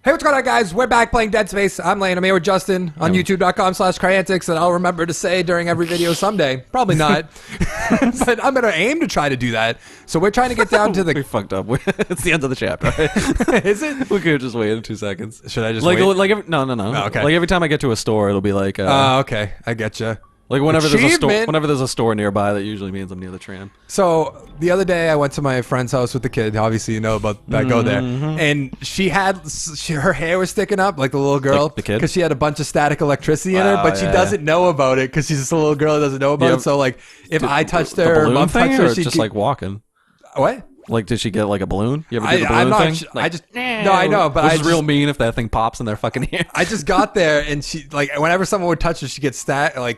Hey, what's going on, guys? We're back playing Dead Space. I'm Lane. I'm here with Justin on youtube.com/Cryantics, and I'll remember to say during every video someday. Probably not. But I'm going to aim to try to do that. So we're trying to get down to the... We fucked up. It's the end of the chapter, right? Is it? We could just wait in 2 seconds. Should I just wait? No. Oh, okay. Like every time I get to a store, it'll be like... okay. I getcha. Like whenever there's a store nearby, that usually means I'm near the tram. So the other day I went to my friend's house with the kid. Obviously, you know about that. Go there, and her hair was sticking up like the little girl, like the kid, because she had a bunch of static electricity in her, but she doesn't know about it because she's just a little girl that doesn't know about it. So like, if I touched her, or mom touched her, she's just like walking. What? Like, did she get like a balloon? You ever get the balloon thing? I know, but it's real mean if that thing pops in their fucking ear. I just got there, and she like whenever someone would touch her, she gets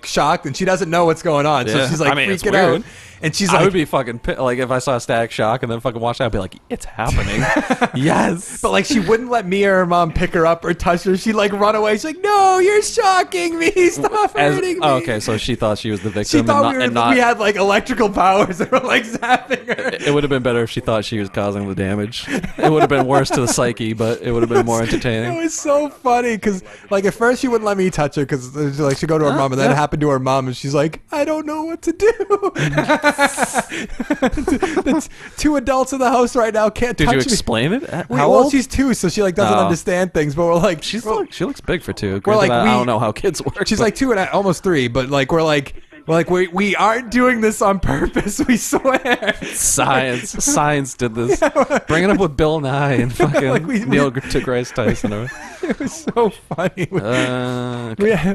shocked, and she doesn't know what's going on, so she's like freaking out. And she's like, I would be fucking like if I saw a static shock and then fucking watched that, I'd be like, it's happening. Yes, but like she wouldn't let me or her mom pick her up or touch her. She'd like run away. She's like, no, you're shocking me. Stop hurting me. Okay, so she thought she was the victim. She thought we had like electrical powers and were like zapping her. It would have been better if she thought she was causing the damage. It would have been worse to the psyche, but it would have been more entertaining. It was so funny because like at first she wouldn't let me touch her because like she'd go to her mom, and then it happened to her mom, and she's like, I don't know what to do. That's two adults in the house right now can't touch me. Did you explain it? How old? She's 2, so she like doesn't understand things. But we're like, she looks big for 2. We're like, I don't know how kids work. She's like 2 and almost 3, but like we're like we aren't doing this on purpose. We swear. Science did this. Yeah, bring it up with Bill Nye and fucking like Neil deGrasse Tyson. It was so funny.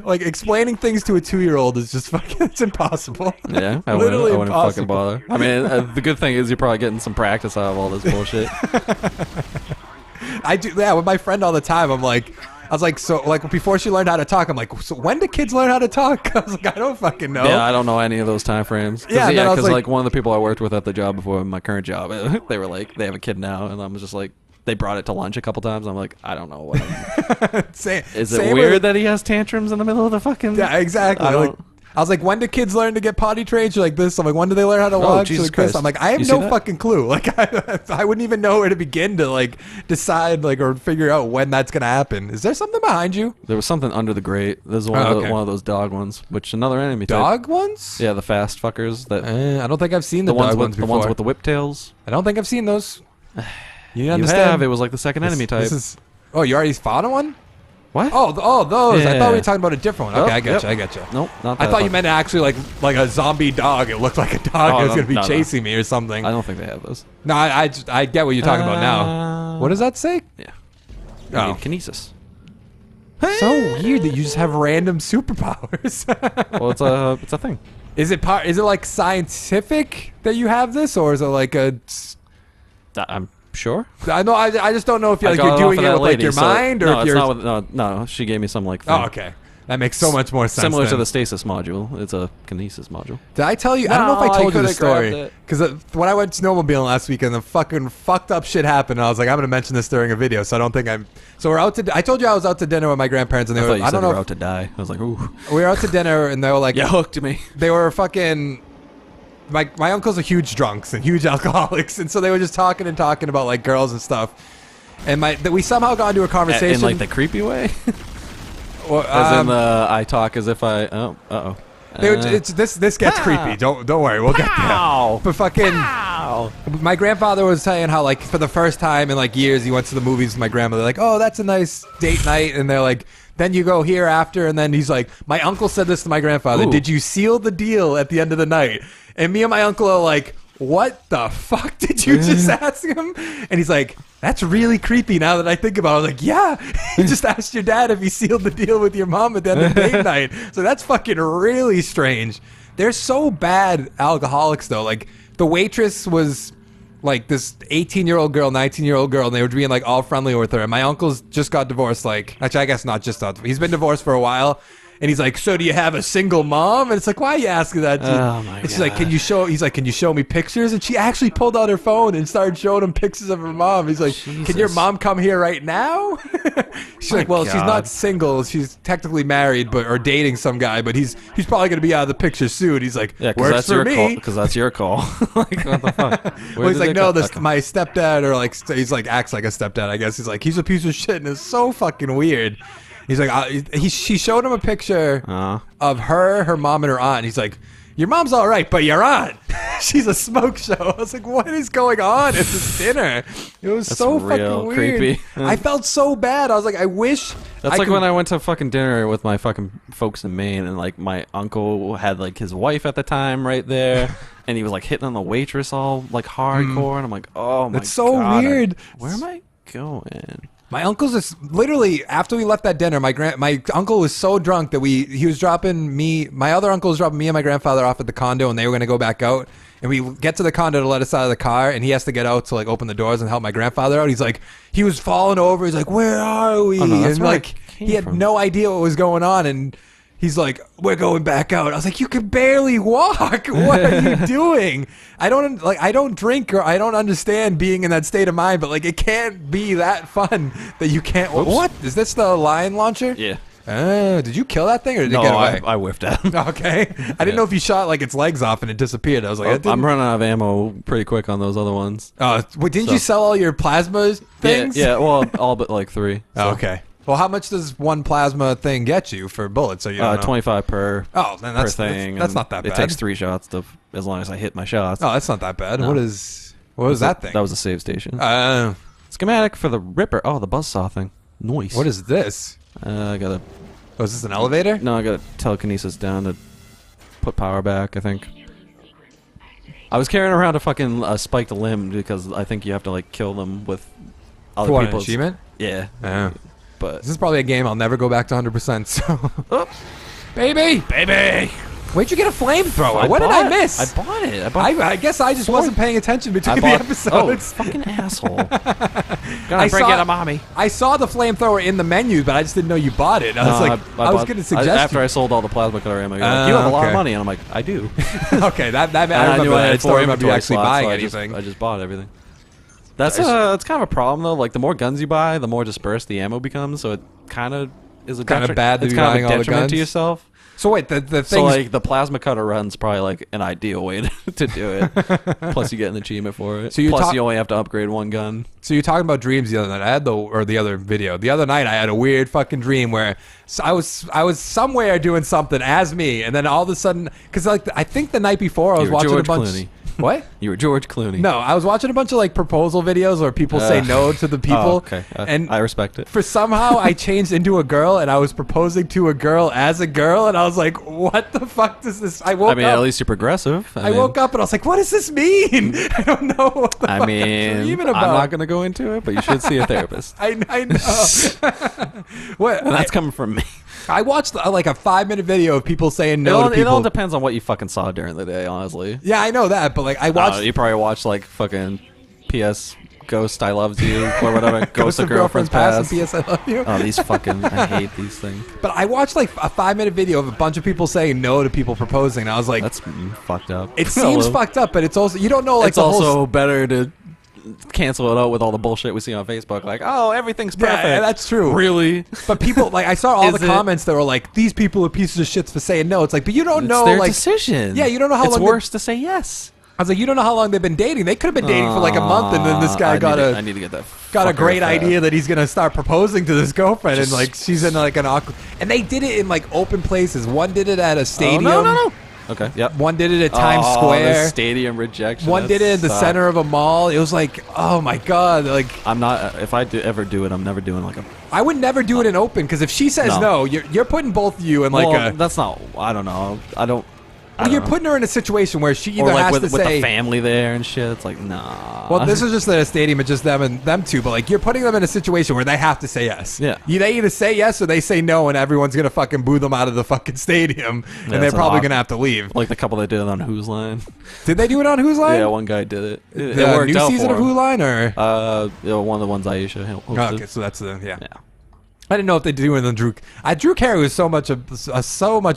Like explaining things to a 2-year-old is just fucking, it's impossible. Yeah, I wouldn't fucking bother. I mean, the good thing is you're probably getting some practice out of all this bullshit. I do. Yeah, with my friend all the time. I was like, so like before she learned how to talk, I'm like, so when do kids learn how to talk? I was like, I don't fucking know. Yeah, I don't know any of those time frames. Because like one of the people I worked with at the job before my current job, they were like, they have a kid now, and I'm just like, they brought it to lunch a couple times. I'm like, I don't know what. Is it weird that he has tantrums in the middle of the fucking? Yeah, exactly. I was like, when do kids learn to get potty trained? She's like this. I'm like, when do they learn how to walk? Jesus Christ. I'm like, I have no fucking clue. Like, I wouldn't even know where to begin to like decide like or figure out when that's gonna happen. Is there something behind you? There was something under the grate. There's one of those dog ones, which another enemy type. Dog ones? Yeah, the fast fuckers. That I don't think I've seen the dog ones before. The ones with the whip tails. I don't think I've seen those. You understand? It was like the second enemy type. Oh, you already fought on one? What? Oh, those. Yeah. I thought we were talking about a different one. Okay, I get you. Nope, not that. I thought you meant actually like a zombie dog. It looked like a dog that was going to be chasing me or something. I don't think they have those. No, I get what you're talking about now. What does that say? Yeah. Kinesis. So weird that you just have random superpowers. Well, it's a thing. Is it like scientific that you have this, or is it like a? I'm sure. I know. I just don't know if you're doing it with like your mind, or if you're. No. She gave me some like. Thing. Oh, okay. That makes so much more sense. Similar to the stasis module. It's a kinesis module. Did I tell you? I don't know if I told you the story. Because when I went snowmobiling last weekend, the fucking fucked up shit happened. And I was like, I'm going to mention this during a video, so I don't think I'm... So we're out to... I told you I was out to dinner with my grandparents, and they were... I don't know. You were out to die. I was like, ooh. We were out to dinner, and they were like... You hooked me. They were fucking... My uncles are huge drunks and huge alcoholics, and so they were just talking about like girls and stuff. And we somehow got into a conversation... In like the creepy way? Well, as in the I talk as if I... Oh, uh-oh. This gets creepy. Don't worry, we'll get there. But fucking, my grandfather was saying how like for the first time in like years he went to the movies with my grandmother. Like, oh, that's a nice date night, and they're like, then you go here after, and then he's like, my uncle said this to my grandfather. Ooh. Did you seal the deal at the end of the night? And me and my uncle are like, what the fuck did you just ask him? And he's like, that's really creepy now that I think about it. I was like, yeah, you just asked your dad if he sealed the deal with your mom at the end of date night. So that's fucking really strange. They're so bad alcoholics, though. Like, the waitress was like this 18-year-old girl, 19-year-old girl, and they were being like all friendly with her. And my uncle's just got divorced. Like, actually, I guess not just. He's been divorced for a while. And he's like, so do you have a single mom? And it's like, why are you asking that? Oh my God. She's like, he's like, can you show me pictures? And she actually pulled out her phone and started showing him pictures of her mom. He's like, Jesus. Can your mom come here right now? She's like, well, she's not single. She's technically married, or dating some guy, but he's probably gonna be out of the picture soon. He's like, yeah, works for me. Because that's your call. Like, what the fuck? Well, he's like, no, my stepdad, or like, he's like, acts like a stepdad, I guess. He's like, he's a piece of shit, and it's so fucking weird. He's like, she showed him a picture of her mom, and her aunt. And he's like, your mom's all right, but your aunt, she's a smoke show. I was like, what is going on at this dinner? It was so fucking weird. Creepy. I felt so bad. I was like, I wish. That's like when I went to fucking dinner with my fucking folks in Maine, and like my uncle had like his wife at the time right there, and he was like hitting on the waitress all like hardcore, and I'm like, oh my God. It's so weird. Where am I going? My uncle's just literally after we left that dinner. My uncle was so drunk that he was dropping me. My other uncle was dropping me and my grandfather off at the condo, and they were going to go back out. And we get to the condo to let us out of the car, and he has to get out to like open the doors and help my grandfather out. He's like, he was falling over. He's like, where are we? Oh, no, that's and where like he had no idea what was going on, and he's like, we're going back out. I was like, you can barely walk. What are you doing? I don't drink, or I don't understand being in that state of mind, but like it can't be that fun that you can't. Oops. What is this, the lion launcher? Yeah. Did you kill that thing, or did it get away? I whiffed at him. Okay. I didn't know if you shot like its legs off and it disappeared. I was like, I'm running out of ammo pretty quick on those other ones. Wait, didn't you sell all your plasma things? Yeah, well, all but like 3. So. Okay. Well, how much does one plasma thing get you for bullets? So you don't know? 25 per. Oh, then that's per thing. That's not that bad. It takes 3 shots as long as I hit my shots. Oh, that's not that bad. No. What was that thing? That was a save station. Schematic for the Ripper. Oh, the buzzsaw thing. Nice. What is this? I gotta. Oh, is this an elevator? No, I got telekinesis down to put power back, I think. I was carrying around a fucking spiked limb because I think you have to like kill them with other people's... achievement? Yeah. But this is probably a game I'll never go back to 100%, so... Oh. Baby! Where'd you get a flamethrower? What did I miss? I bought it. I guess I just wasn't paying attention between the episodes. Oh, fucking asshole. Gotta break it, mommy. I saw the flamethrower in the menu, but I just didn't know you bought it. I was like, I was going to suggest after I sold all the plasma cutter ammo, you're like, you have a lot of money, and I'm like, I do. Okay, I remember that. I just don't remember you actually buying anything. I just bought everything. That's kind of a problem though. Like the more guns you buy, the more dispersed the ammo becomes. So it kind of is a kind of bad. It's kind of a detriment to yourself. So wait, the thing. So like the plasma cutter run's probably like an ideal way to do it. Plus you get an achievement for it. So you only have to upgrade 1 gun. So you're talking about dreams the other night. I had the other video. The other night I had a weird fucking dream where I was somewhere doing something as me, and then all of a sudden, because like I think the night before I was watching George a bunch. Clooney. What? You were George Clooney. No, I was watching a bunch of like proposal videos where people say no to the people. Oh, okay. And I respect it. For somehow I changed into a girl, and I was proposing to a girl as a girl, and I was like, what the fuck does this... I woke up. At least you're progressive. I woke up and I was like, what does this mean? I don't know what the fuck I'm dreaming about. I'm not going to go into it, but you should see a therapist. I know. What? And that's coming from me. I watched like a 5-minute video of people saying no to people. It all depends on what you fucking saw during the day, honestly. Yeah, I know that, but like I watched... you probably watched like fucking P.S. Ghost I Loves You or whatever. Ghost of Girlfriend's Past. P.S. I Love You. Oh, these fucking... I hate these things. But I watched like a 5-minute video of a bunch of people saying no to people proposing, and I was like... That's fucked up. It seems fucked up, but it's also... You don't know like it's also better to... cancel it out with all the bullshit we see on Facebook, like, oh, everything's perfect. Yeah, that's true. Really? But people, like, I saw all the comments that were like, these people are pieces of shits for saying no. It's like, but you don't know, their like, decision. Yeah, you don't know how long. It's worse to say yes. I was like, you don't know how long they've been dating. They could have been dating for like a month, and then this guy I need to get that. Got a great idea that he's gonna start proposing to this girlfriend, and like she's in like an awkward. And they did it in like open places. One did it at a stadium. No. Okay. Yep. One did it at Times Square. The stadium rejection. One did it in the center of a mall. It was like, oh my god! Like I'm not. If I ever do it, I'm never doing like a. I would never do it in open because if she says no, you're putting both of you in like a. That's not. I don't know. I don't. Well, you're putting her in a situation where she either has to say... with the family there and shit. It's like, nah. Well, this is just a stadium. It's just them and them two. But, like, you're putting them in a situation where they have to say yes. Yeah. They either say yes or they say no, and everyone's going to fucking boo them out of the fucking stadium. Yeah, and they're probably going to have to leave. Like the couple that did it on Who's Line. Did they do it on Who's Line? Yeah, one guy did it. It the worked new out season for of Who Line? Or? One of the ones Aisha hosted. Okay, so that's the... Yeah. I didn't know if they do it than Drew. Drew Carey was so much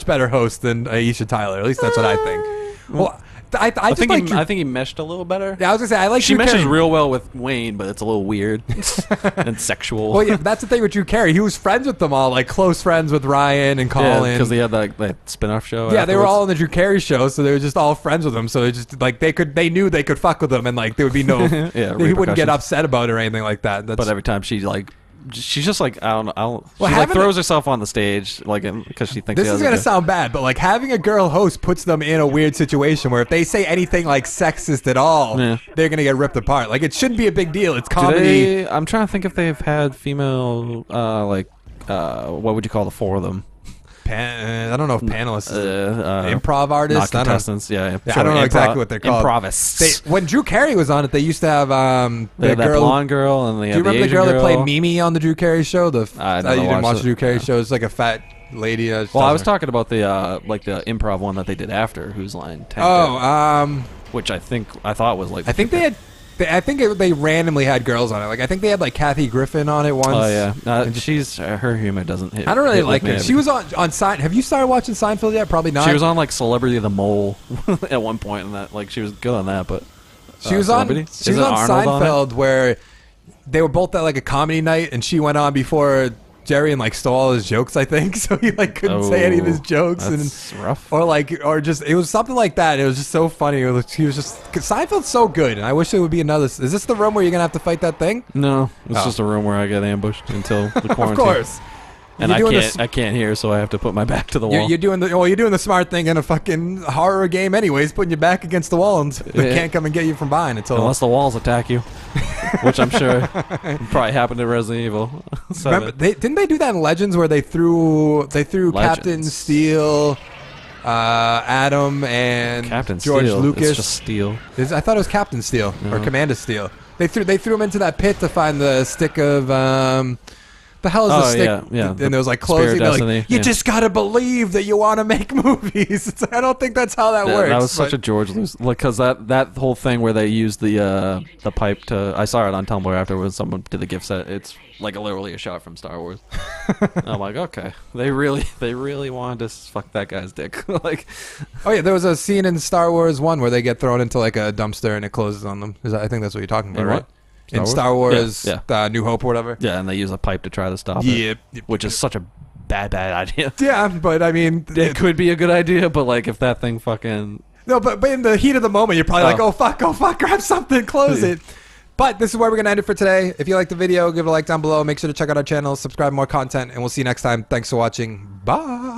better host than Aisha Tyler. At least that's what I think. Well, I think he meshed a little better. Yeah, I was gonna say I like. She meshes real well with Wayne, but it's a little weird and sexual. Well, yeah, that's the thing with Drew Carey. He was friends with them all, like close friends with Ryan and Colin. Yeah, because they had that spin-off show. Yeah, they were all on the Drew Carey show, so they were just all friends with him. So they just like they knew they could fuck with him, and like there would be no, he wouldn't get upset about it or anything like that. But every time she's just like I don't know. She like throws herself on the stage like because she thinks this is gonna sound bad, but like having a girl host puts them in a weird situation where if they say anything like sexist at all, they're gonna get ripped apart. Like it shouldn't be a big deal. It's comedy. I'm trying to think if they've had female what would you call the four of them? I don't know if panelists, improv artists, not contestants. I don't know exactly what they're called. Improvists. When Drew Carey was on it, they used to have that blonde girl, and they do you remember the girl that played Mimi on the Drew Carey show? You didn't watch the Drew Carey show? It's like a fat lady. I was talking about the the improv one that they did after Whose Line 10. Which I thought was like. I think they randomly had girls on it. Like I think they had like Kathy Griffin on it once. Oh yeah, she's her humor doesn't hit. I don't really like her. She was on Seinfeld. Have you started watching Seinfeld yet? Probably not. She was on like Celebrity the Mole at one point, and that like she was good on that. But she was on Seinfeld where they were both at like a comedy night, and she went on before Jerry and like stole all his jokes, I think, so he like couldn't say any of his jokes. That's rough. Or just it was something like that. It was just so funny. He was just Seinfeld's so good, and I wish it would be another. Is this the room where you're gonna have to fight that thing? No, it's just a room where I get ambushed until the quarantine. Of course. And I can't hear, so I have to put my back to the wall. You're doing the smart thing in a fucking horror game, anyways, putting your back against the wall, and they can't come and get you from behind unless the walls attack you, which I'm sure probably happened in Resident Evil. Remember, didn't they do that in Legends where they threw Captain Steel, Adam, and Captain George Steel. Lucas? It's just Steel. I thought it was Captain Steel or Commander Steel. They threw him into that pit to find the stick of. The hell is the stick? Yeah. And there was like closing. Like, you just gotta believe that you want to make movies. I don't think that's how that works. That was such a George Lucas, because that whole thing where they used the pipe to. I saw it on Tumblr after when someone did the gift set. It's like literally a shot from Star Wars. I'm like, okay, they really wanted to fuck that guy's dick. Like, oh yeah, there was a scene in Star Wars 1 where they get thrown into like a dumpster and it closes on them. I think that's what you're talking about, right? In Star Wars, New Hope or whatever. Yeah, and they use a pipe to try to stop it. Which is such a bad idea. Yeah, but I mean... It could be a good idea, but like if that thing fucking... No, but in the heat of the moment, you're probably like, oh fuck, grab something, close it. But this is where we're going to end it for today. If you like the video, give it a like down below. Make sure to check out our channel, subscribe to more content, and we'll see you next time. Thanks for watching. Bye.